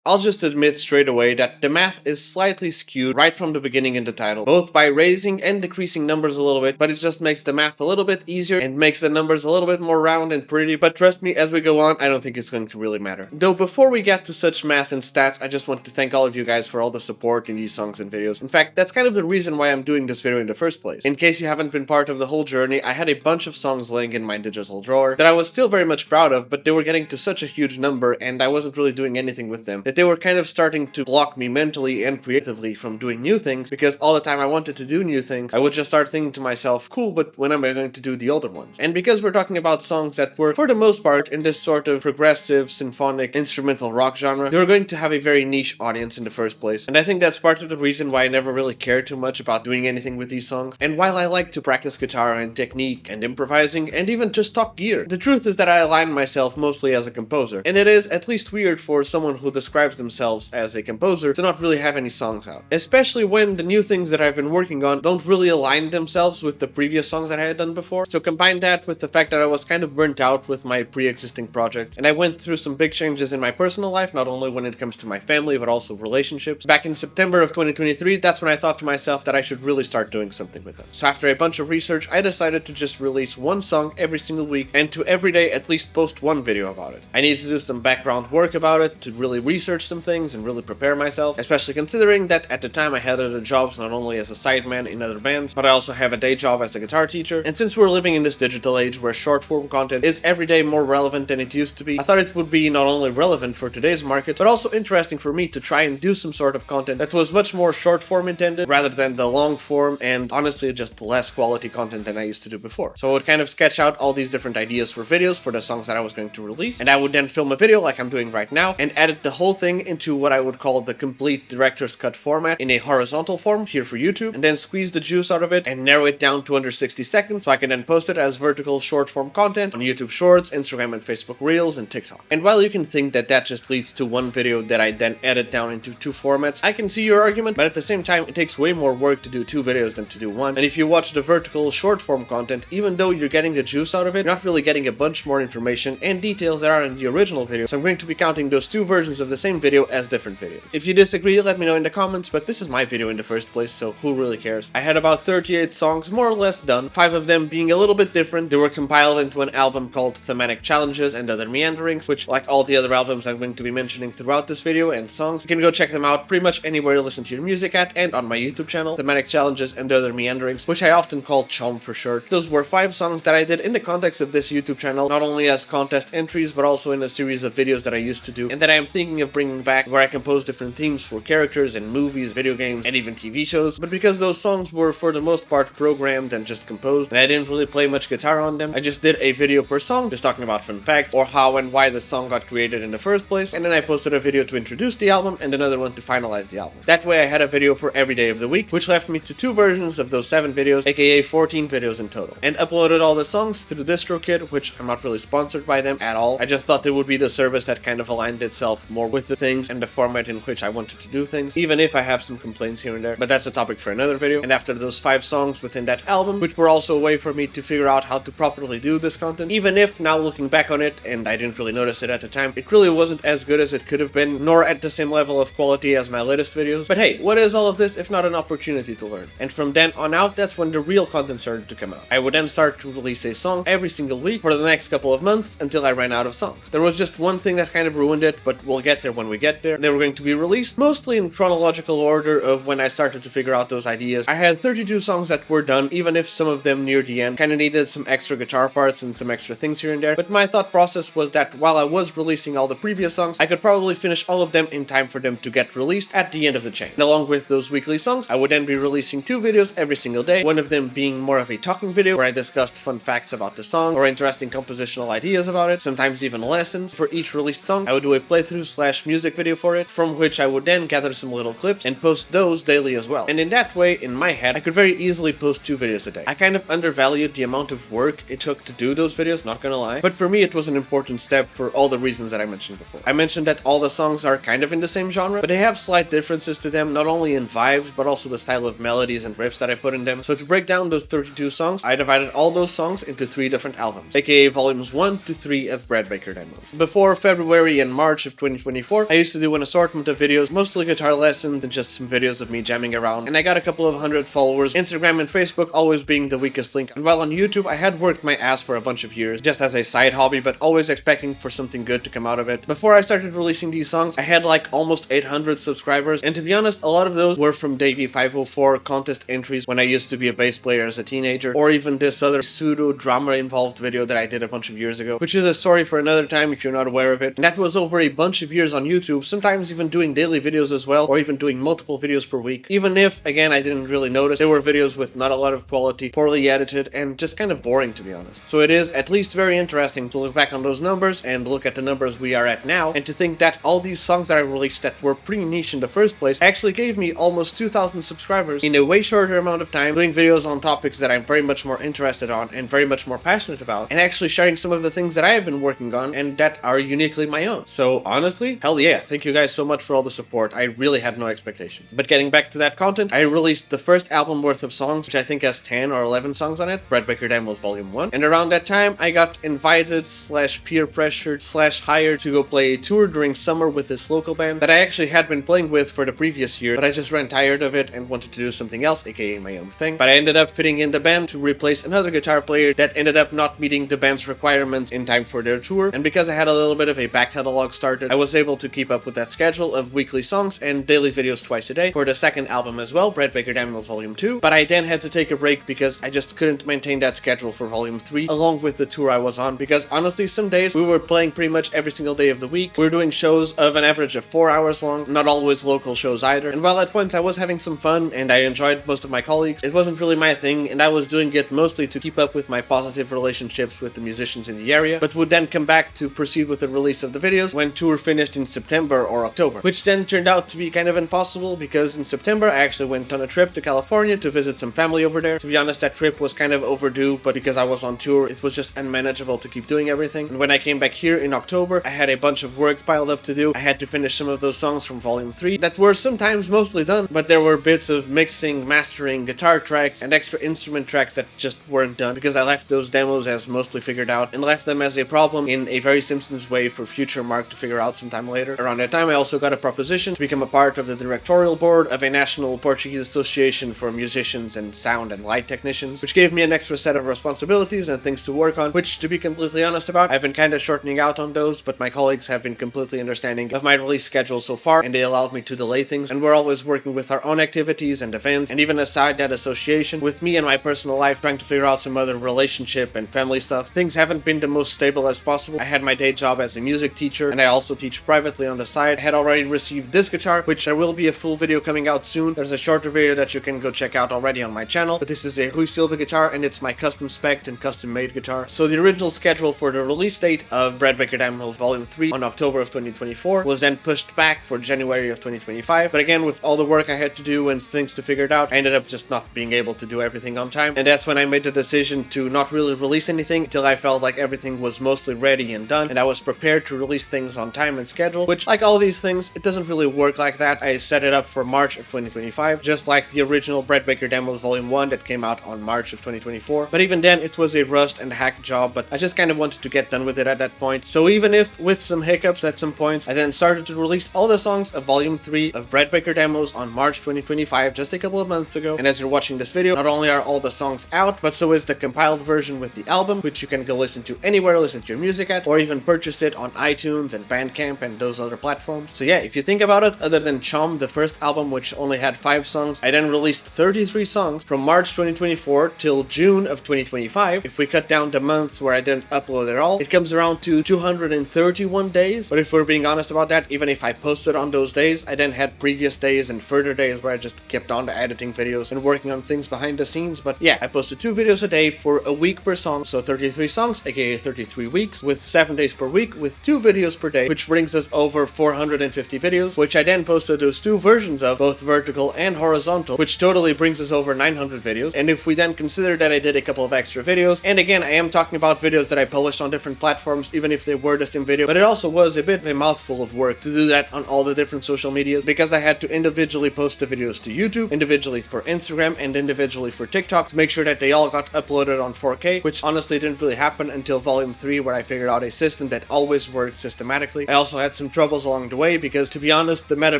I'll just admit straight away that the math is slightly skewed right from the beginning in the title, both by raising and decreasing numbers a little bit, but it just makes the math a little bit easier and makes the numbers a little bit more round and pretty. But trust me, as we go on, I don't think it's going to really matter. Though before we get to such math and stats, I just want to thank all of you guys for all the support in these songs and videos. In fact, that's kind of the reason why I'm doing this video in the first place. In case you haven't been part of the whole journey, I had a bunch of songs laying in my digital drawer that I was still very much proud of, but they were getting to such a huge number and I wasn't really doing anything with them that they were kind of starting to block me mentally and creatively from doing new things, because all the time I wanted to do new things, I would just start thinking to myself, cool, but when am I going to do the older ones? And because we're talking about songs that were, for the most part, in this sort of progressive, symphonic, instrumental rock genre, they were going to have a very niche audience in the first place. And I think that's part of the reason why I never really cared too much about doing anything with these songs. And while I like to practice guitar and technique and improvising and even just talk gear, the truth is that I align myself mostly as a composer. And it is at least weird for someone who describes themselves as a composer to not really have any songs out. Especially when the new things that I've been working on don't really align themselves with the previous songs that I had done before. So combine that with the fact that I was kind of burnt out with my pre-existing projects, and I went through some big changes in my personal life, not only when it comes to my family, but also relationships. Back in September of 2023, that's when I thought to myself that I should really start doing something with them. So after a bunch of research, I decided to just release one song every single week, and to every day at least post one video about it. I needed to do some background work about it, to really research some things and really prepare myself, especially considering that at the time I had other jobs, not only as a sideman in other bands, but I also have a day job as a guitar teacher. And since we're living in this digital age where short form content is every day more relevant than it used to be, I thought it would be not only relevant for today's market, but also interesting for me to try and do some sort of content that was much more short form intended rather than the long form and honestly just less quality content than I used to do before. So I would kind of sketch out all these different ideas for videos for the songs that I was going to release, and I would then film a video like I'm doing right now and edit the whole thing into what I would call the complete director's cut format in a horizontal form here for YouTube, and then squeeze the juice out of it and narrow it down to under 60 seconds so I can then post it as vertical short form content on YouTube Shorts, Instagram and Facebook Reels, and TikTok. And while you can think that that just leads to one video that I then edit down into two formats, I can see your argument, but at the same time it takes way more work to do two videos than to do one. And if you watch the vertical short form content, even though you're getting the juice out of it, you're not really getting a bunch more information and details that are in the original video, so I'm going to be counting those two versions of the same video as different videos. If you disagree, let me know in the comments, but this is my video in the first place, so who really cares? I had about 38 songs more or less done, 5 of them being a little bit different. They were compiled into an album called Thematic Challenges and Other Meanderings, which, like all the other albums I'm going to be mentioning throughout this video and songs, you can go check them out pretty much anywhere you listen to your music at, and on my YouTube channel, Thematic Challenges and Other Meanderings, which I often call T.C.H.O.M for short. Those were 5 songs that I did in the context of this YouTube channel, not only as contest entries, but also in a series of videos that I used to do, and that I am thinking of bringing back, where I compose different themes for characters in movies, video games, and even TV shows. But because those songs were for the most part programmed and just composed, and I didn't really play much guitar on them, I just did a video per song, just talking about fun facts, or how and why the song got created in the first place, and then I posted a video to introduce the album, and another one to finalize the album. That way I had a video for every day of the week, which left me to 2 versions of those 7 videos, aka 14 videos in total. And uploaded all the songs through DistroKid, which I'm not really sponsored by them at all. I just thought it would be the service that kind of aligned itself more with the things and the format in which I wanted to do things, even if I have some complaints here and there, but that's a topic for another video. And after those 5 songs within that album, which were also a way for me to figure out how to properly do this content, even if now looking back on it, and I didn't really notice it at the time, it really wasn't as good as it could have been, nor at the same level of quality as my latest videos. But hey, what is all of this if not an opportunity to learn? And from then on out, that's when the real content started to come out. I would then start to release a song every single week for the next couple of months until I ran out of songs. There was just one thing that kind of ruined it, but we'll get there when we get there. They were going to be released mostly in chronological order of when I started to figure out those ideas. I had 32 songs that were done, even if some of them near the end kind of needed some extra guitar parts and some extra things here and there. But my thought process was that while I was releasing all the previous songs, I could probably finish all of them in time for them to get released at the end of the chain. And along with those weekly songs, I would then be releasing 2 videos every single day, one of them being more of a talking video where I discussed fun facts about the song or interesting compositional ideas about it, sometimes even lessons. For each released song, I would do a playthrough / music video for it, from which I would then gather some little clips and post those daily as well. And in that way, in my head, I could very easily post 2 videos a day. I kind of undervalued the amount of work it took to do those videos, not gonna lie, but for me it was an important step for all the reasons that I mentioned before. I mentioned that all the songs are kind of in the same genre, but they have slight differences to them, not only in vibes, but also the style of melodies and riffs that I put in them. So to break down those 32 songs, I divided all those songs into 3 different albums, aka volumes 1 to 3 of Breadbaker Demos. Before February and March of 2024, before, I used to do an assortment of videos, mostly guitar lessons and just some videos of me jamming around, and I got a couple of hundred followers, Instagram and Facebook always being the weakest link. And while on YouTube, I had worked my ass for a bunch of years, just as a side hobby, but always expecting for something good to come out of it. Before I started releasing these songs, I had like almost 800 subscribers, and to be honest, a lot of those were from Davey 504 contest entries when I used to be a bass player as a teenager, or even this other pseudo drama involved video that I did a bunch of years ago, which is a story for another time if you're not aware of it. And that was over a bunch of years on YouTube, sometimes even doing daily videos as well, or even doing multiple videos per week. Even if, again, I didn't really notice, they were videos with not a lot of quality, poorly edited, and just kind of boring to be honest. So it is at least very interesting to look back on those numbers and look at the numbers we are at now, and to think that all these songs that I released that were pretty niche in the first place actually gave me almost 2,000 subscribers in a way shorter amount of time, doing videos on topics that I'm very much more interested on and very much more passionate about, and actually sharing some of the things that I have been working on and that are uniquely my own. So honestly, hell yeah, thank you guys so much for all the support. I really had no expectations. But getting back to that content, I released the first album worth of songs, which I think has 10 or 11 songs on it, Breadbaker Demos Vol I, and around that time I got invited / peer pressured / hired to go play a tour during summer with this local band that I actually had been playing with for the previous year, but I just ran tired of it and wanted to do something else, aka my own thing. But I ended up fitting in the band to replace another guitar player that ended up not meeting the band's requirements in time for their tour, and because I had a little bit of a back catalog started, I was able to keep up with that schedule of weekly songs and daily videos twice a day for the second album as well, Breadbaker Demos Vol I-II, but I then had to take a break because I just couldn't maintain that schedule for Vol I-III along with the tour I was on, because honestly some days we were playing pretty much every single day of the week. We were doing shows of an average of 4 hours long, not always local shows either, and while at points I was having some fun and I enjoyed most of my colleagues, it wasn't really my thing, and I was doing it mostly to keep up with my positive relationships with the musicians in the area, but would then come back to proceed with the release of the videos when tour finished in September or October, which then turned out to be kind of impossible because in September I actually went on a trip to California to visit some family over there. To be honest, that trip was kind of overdue, but because I was on tour, it was just unmanageable to keep doing everything. And when I came back here in October, I had a bunch of work piled up to do. I had to finish some of those songs from Vol I-III that were sometimes mostly done, but there were bits of mixing, mastering, guitar tracks, and extra instrument tracks that just weren't done because I left those demos as mostly figured out and left them as a problem in a very Simpsons way for future Mark to figure out sometime later. Around that time, I also got a proposition to become a part of the directorial board of a national Portuguese association for musicians and sound and light technicians, which gave me an extra set of responsibilities and things to work on, which, to be completely honest about, I've been kind of shortening out on those, but my colleagues have been completely understanding of my release schedule so far, and they allowed me to delay things, and we're always working with our own activities and events, and even aside that association, with me and my personal life trying to figure out some other relationship and family stuff, things haven't been the most stable as possible. I had my day job as a music teacher, and I also teach privately on the side. I had already received this guitar, which there will be a full video coming out soon. There's a shorter video that you can go check out already on my channel, but this is a Rui Silva guitar, and it's my custom spec'd and custom made guitar. So the original schedule for the release date of Breadbaker Demos Vol I-III on October of 2024 was then pushed back for January of 2025, but again, with all the work I had to do and things to figure it out, I ended up just not being able to do everything on time, and that's when I made the decision to not really release anything until I felt like everything was mostly ready and done, and I was prepared to release things on time and schedule, which, like all these things, it doesn't really work like that. I set it up for March of 2025, just like the original Breadbaker Demos Vol I that came out on March of 2024, but even then it was a rust and hack job, but I just kind of wanted to get done with it at that point. So even if with some hiccups at some points, I then started to release all the songs of Vol I-III of Breadbaker Demos on March 2025, just a couple of months ago, and as you're watching this video, not only are all the songs out, but so is the compiled version with the album, which you can go listen to anywhere, listen to your music at, or even purchase it on iTunes and Bandcamp and those other platforms. So yeah, if you think about it, other than T.C.H.O.M, the first album which only had 5 songs, I then released 33 songs from March 2024 till June of 2025. If we cut down the months where I didn't upload at all, it comes around to 231 days, but if we're being honest about that, even if I posted on those days, I then had previous days and further days where I just kept on editing videos and working on things behind the scenes. But yeah, I posted 2 videos a day for a week per song, so 33 songs, aka 33 weeks, with 7 days per week, with 2 videos per day, which brings us over 450 videos, which I then posted those 2 versions of, both vertical and horizontal, which totally brings us over 900 videos. And if we then consider that I did a couple of extra videos, and again, I am talking about videos that I published on different platforms, even if they were the same video, but it also was a bit of a mouthful of work to do that on all the different social medias, because I had to individually post the videos to YouTube, individually for Instagram, and individually for TikTok to make sure that they all got uploaded on 4K, which honestly didn't really happen until Vol I-III, where I figured out a system that always worked systematically. I also had some troubles along the way because, to be honest, the Meta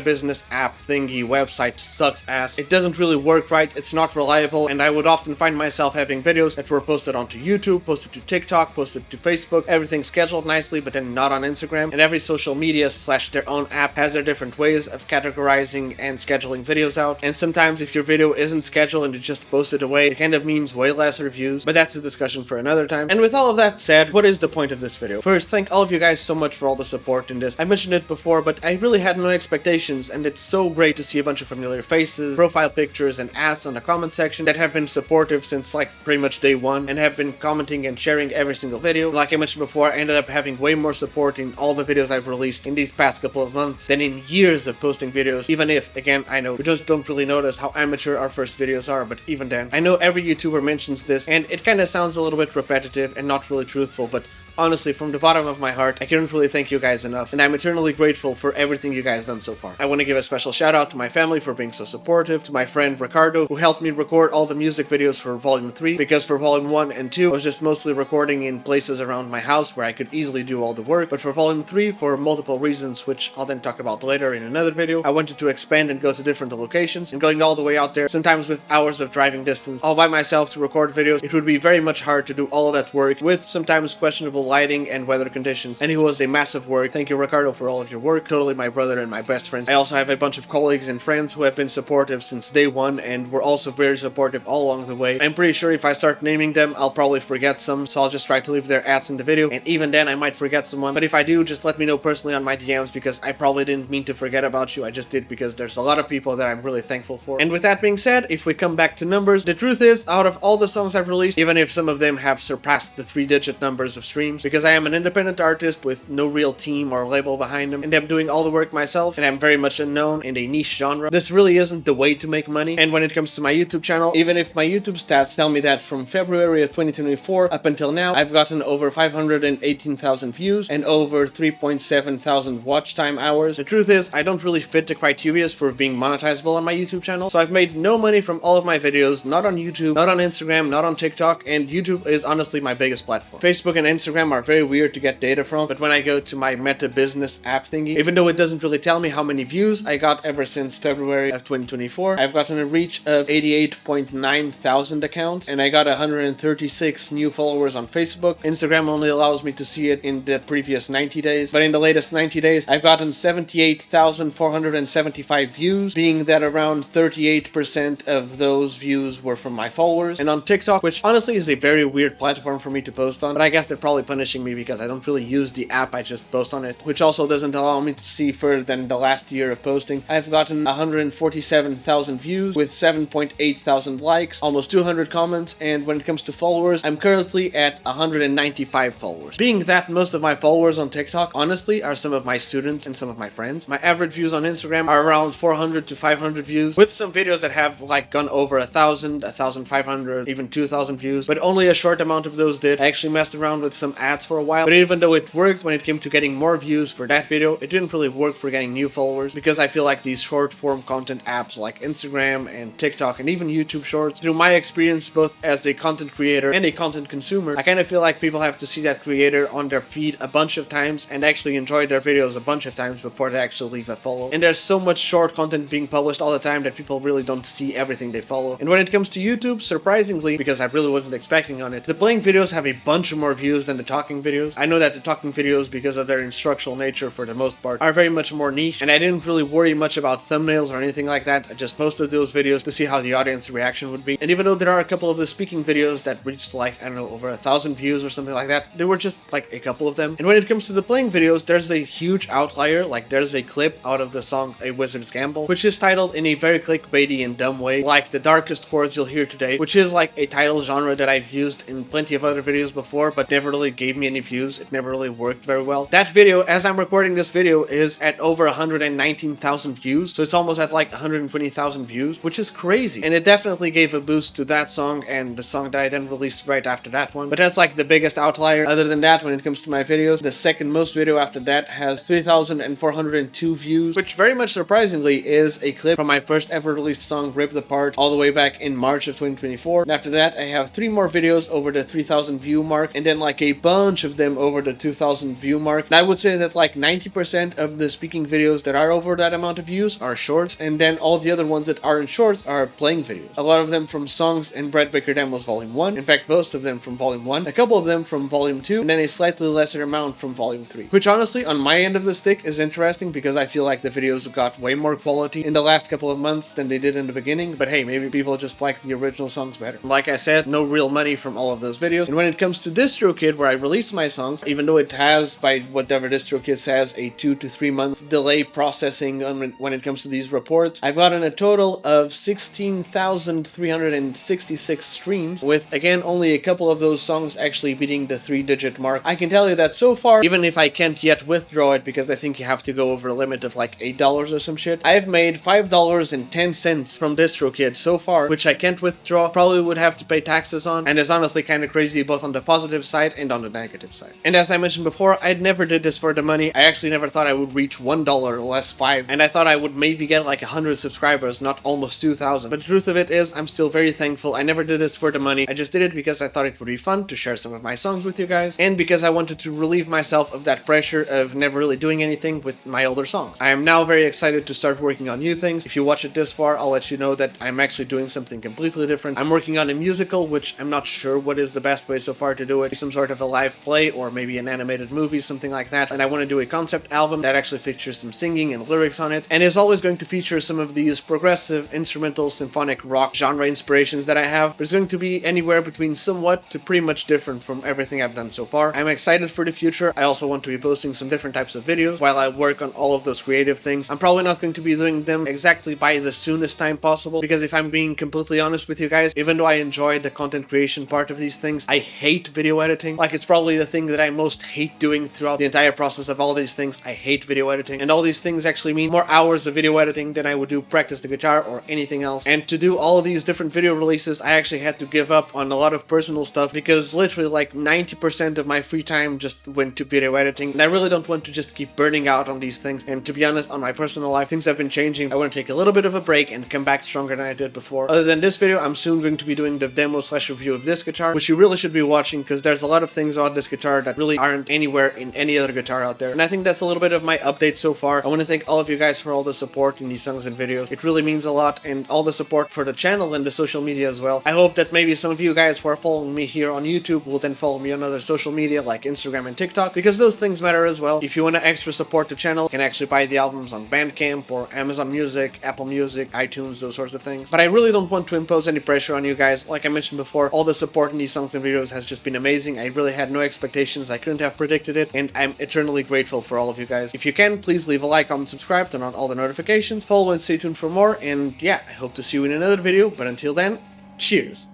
Business app thingy website sucks ass. It doesn't really work right, it's not reliable, and I would often find myself having videos that were posted onto YouTube, posted to TikTok, posted to Facebook, everything scheduled nicely, but then not on Instagram. And every social media / their own app has their different ways of categorizing and scheduling videos out. And sometimes if your video isn't scheduled and you just post it away, it kind of means way less reviews, but that's a discussion for another time. And with all of that said, what is the point of this video? First, thank all of you guys so much for all the support in this. I mentioned it before, but I really had no expectations, and it's so great to see a bunch of familiar faces, profile pictures, and ads on the comment section that have been supportive since like pretty much day one, and have been commenting and sharing every single video. Like I mentioned before, I ended up having way more support in all the videos I've released in these past couple of months than in years of posting videos, even if, again, I know we just don't really notice how amateur our first videos are, but even then, I know every YouTuber mentions this, and it kind of sounds a little bit repetitive and not really truthful, but honestly, from the bottom of my heart, I can't really thank you guys enough, and I'm eternally grateful for everything you guys done so far. I want to give a special shout out to my family for being so supportive, to my friend Ricardo, who helped me record all the music videos for Volume 3, because for Volume 1 and 2, I was just mostly recording in places around my house where I could easily do all the work, but for Volume 3, for multiple reasons, which I'll then talk about later in another video, I wanted to expand and go to different locations, and going all the way out there, sometimes with hours of driving distance, all by myself to record videos, it would be very much hard to do all of that work, with sometimes questionable lighting and weather conditions, and it was a massive work. Thank you, Ricardo, for all of your work. Totally my brother and my best friend. I also have a bunch of colleagues and friends who have been supportive since day one and were also very supportive all along the way. I'm pretty sure if I start naming them, I'll probably forget some, so I'll just try to leave their ads in the video, and even then I might forget someone, but if I do, just let me know personally on my DMs, because I probably didn't mean to forget about you. I just did because there's a lot of people that I'm really thankful for. And with that being said, if we come back to numbers, the truth is, out of all the songs I've released, even if some of them have surpassed the 3-digit numbers of streams, because I am an independent artist with no real team or label behind them, and I'm doing all the work myself, and I'm very much unknown in a niche genre, this really isn't the way to make money. And when it comes to my YouTube channel, even if my YouTube stats tell me that from February of 2024 up until now, I've gotten over 518,000 views and over 3.7 thousand watch time hours, the truth is, I don't really fit the criteria for being monetizable on my YouTube channel, so I've made no money from all of my videos, not on YouTube, not on Instagram, not on TikTok, and YouTube is honestly my biggest platform. Facebook and Instagram are very weird to get data from, but when I go to my Meta Business app thingy, even though it doesn't really tell me how many views I got ever since February of 2024, I've gotten a reach of 88.9 thousand accounts, and I got 136 new followers on Facebook. Instagram only allows me to see it in the previous 90 days, but in the latest 90 days, I've gotten 78,475 views, being that around 38% of those views were from my followers. And on TikTok, which honestly is a very weird platform for me to post on, but I guess they're probably punishing me because I don't really use the app, I just post on it, which also doesn't allow me to see further than the last year of posting. I've gotten 147,000 views with 7.8 thousand likes, almost 200 comments, and when it comes to followers, I'm currently at 195 followers. Being that most of my followers on TikTok, honestly, are some of my students and some of my friends. My average views on Instagram are around 400 to 500 views, with some videos that have like gone over 1,000, 1,500, even 2,000 views, but only a short amount of those did. I actually messed around with some ads for a while, but even though it worked when it came to getting more views for that video, it didn't really work for getting new followers, because I feel like these short form content apps like Instagram and TikTok and even YouTube Shorts, through my experience both as a content creator and a content consumer, I kind of feel like people have to see that creator on their feed a bunch of times and actually enjoy their videos a bunch of times before they actually leave a follow. And there's so much short content being published all the time that people really don't see everything they follow. And when it comes to YouTube, surprisingly, because I really wasn't expecting on it, the playing videos have a bunch more views than the talking videos. I know that the talking videos, because of their instructional nature for the most part, are very much more niche, and I didn't really worry much about thumbnails or anything like that. I just posted those videos to see how the audience reaction would be. And even though there are a couple of the speaking videos that reached like, I don't know, over 1,000 views or something like that, there were just like a couple of them. And when it comes to the playing videos, there's a huge outlier. Like there's a clip out of the song A Wizard's Gamble, which is titled in a very clickbaity and dumb way, like The Darkest Chords You'll Hear Today, which is like a title genre that I've used in plenty of other videos before, but never really gave me any views. It never really worked very well. That video, as I'm recording this video, is at over 119,000 views, so it's almost at like 120,000 views, which is crazy. And it definitely gave a boost to that song and the song that I then released right after that one. But that's like the biggest outlier. Other than that, when it comes to my videos, the second most video after that has 3,402 views, which very much surprisingly is a clip from my first ever released song, Rip the Part, all the way back in March of 2024. And after that, I have 3 more videos over the 3,000 view mark, and then like a bunch of them over the 2,000 view mark. And I would say that like 90% of the speaking videos that are over that amount of views are shorts, and then all the other ones that aren't shorts are playing videos. A lot of them from songs in Breadbaker Demos Vol I. In fact, most of them from Volume 1, a couple of them from Volume 2, and then a slightly lesser amount from Volume 3. Which honestly, on my end of the stick, is interesting because I feel like the videos got way more quality in the last couple of months than they did in the beginning, but hey, maybe people just like the original songs better. Like I said, no real money from all of those videos. And when it comes to DistroKid, where I release my songs, even though it has, by whatever DistroKid says, a 2 to 3 month delay processing when it comes to these reports, I've gotten a total of 16,366 streams, with again only a couple of those songs actually beating the 3-digit mark. I can tell you that so far, even if I can't yet withdraw it because I think you have to go over a limit of like $8 or some shit, I've made $5.10 from DistroKid so far, which I can't withdraw, probably would have to pay taxes on, and is honestly kind of crazy both on the positive side and on the negative side. And as I mentioned before, I never did this for the money. I actually never thought I would reach $1, less 5, and I thought I would maybe get like 100 subscribers, not almost 2,000. But the truth of it is, I'm still very thankful. I never did this for the money. I just did it because I thought it would be fun to share some of my songs with you guys, and because I wanted to relieve myself of that pressure of never really doing anything with my older songs. I am now very excited to start working on new things. If you watch it this far, I'll let you know that I'm actually doing something completely different. I'm working on a musical, which I'm not sure what is the best way so far to do it. Some sort of a live play or maybe an animated movie, something like that. And I want to do a concept album that actually features some singing and lyrics on it, and is always going to feature some of these progressive, instrumental, symphonic rock genre inspirations that I have. But it's going to be anywhere between somewhat to pretty much different from everything I've done so far. I'm excited for the future. I also want to be posting some different types of videos while I work on all of those creative things. I'm probably not going to be doing them exactly by the soonest time possible, because if I'm being completely honest with you guys, even though I enjoy the content creation part of these things, I hate video editing. Like, it's probably the thing that I most hate doing throughout the entire process of all these things. I hate video editing, and all these things actually mean more hours of video editing than I would do practice the guitar or anything else. And to do all of these different video releases, I actually had to give up on a lot of personal stuff, because literally like 90% of my free time just went to video editing, and I really don't want to just keep burning out on these things. And to be honest, on my personal life, things have been changing. I want to take a little bit of a break and come back stronger than I did before. Other than this video, I'm soon going to be doing the demo/review of this guitar, which you really should be watching, because there's a lot of things about this guitar that really aren't anywhere in any other guitar out there. And I think that's a little bit of my update so far. I want to thank all of you guys for all the support in these songs and videos. It really means a lot, and all the support for the channel and the social media as well. I hope that maybe some of you guys who are following me here on YouTube will then follow me on other social media like Instagram and TikTok, because those things matter as well. If you want to extra support the channel, you can actually buy the albums on Bandcamp or Amazon Music, Apple Music, iTunes, those sorts of things. But I really don't want to impose any pressure on you guys. Like I mentioned before, all the support in these songs and videos has just been amazing. I really had no expectations. I couldn't have predicted it, and I'm eternally grateful for all of you guys. If you can, please leave a like, comment, subscribe, turn on all the notifications, follow and stay tuned for more, and yeah, I hope to see you in another video, but until then, cheers!